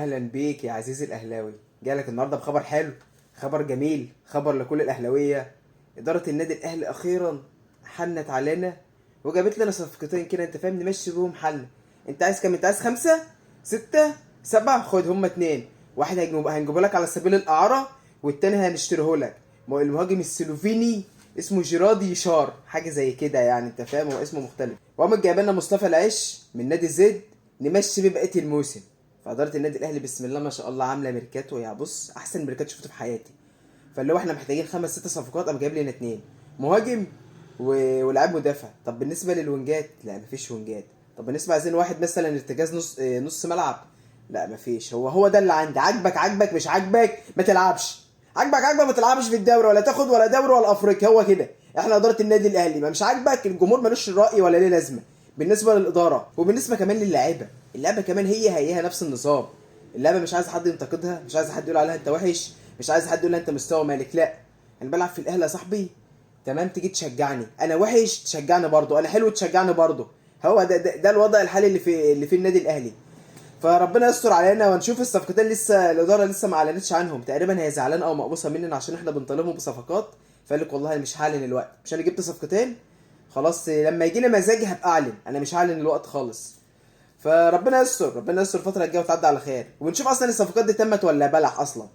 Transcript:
اهلا بيك يا عزيزي الاهلاوي. جالك النهارده بخبر حلو، خبر جميل، خبر لكل الاهلاويه. اداره النادي الاهلي اخيرا حنت علينا وجابت لنا صفقتين كده، انت فاهم، نمشي بيهم حالنا. انت عايز كام؟ انت عايز 5 6 7؟ خد هما اتنين. واحد هنجيبه لك على سبيل الاعاره، والتاني هنشتريه لك. المهاجم السلوفيني اسمه جيرادي يشار، حاجه زي كده يعني، انت فاهم، هو اسمه مختلف. وقامت جايبه لنا مصطفى العش من نادي زد نمشي بيه بقيه الموسم. فاداره النادي الاهلي بسم الله ما شاء الله عامله ميركاتو، يا بص احسن ميركاتو شفته في حياتي. فاللي هو احنا محتاجين 5 6 صفقات، قام جايب لنا اتنين، مهاجم ولاعب مدافع. طب بالنسبه للونجات، لا مفيش ونجات. طب بالنسبه عايزين واحد مثلا ارتكاز نص ملعب، لا مفيش. هو ده اللي عندي. عاجبك مش عاجبك ما تلعبش. عاجبك ما تلعبش في الدوري، ولا تاخد ولا دوري ولا افريقيا. هو كده احنا اداره النادي الاهلي. ما مش عاجبك الجمهور ملوش راي ولا ليه لازمه. بالنسبه للاداره وبالنسبه كمان للاعيبه، اللعبه كمان هي نفس النظام. اللعبه مش عايز حد ينتقدها، مش عايز حد يقول عليها انت وحش، مش عايز حد يقول انت مستوى مالك. لا، انا بلعب في الاهلي يا صاحبي، تمام؟ تيجي تشجعني، انا وحش تشجعني برضو، انا حلو تشجعني برضو. هو ده الوضع الحالي اللي في النادي الاهلي. فربنا يستر علينا ونشوف الصفقتين. لسه الاداره لسه ما اعلنتش عنهم، تقريبا هي زعلانه او مقبوصه مننا عشان احنا بنطالبهم بصفقات. فقال لك والله مش هعلن الوقت، مش انا جبت صفقتين خلاص، لما يجي لي مزاجي هبقى اعلن، انا مش هعلن الوقت خالص. فربنا يستر، ربنا يستر الفتره الجايه وتعدي على خير، ونشوف اصلا الصفقات دي تمت ولا بلح اصلا.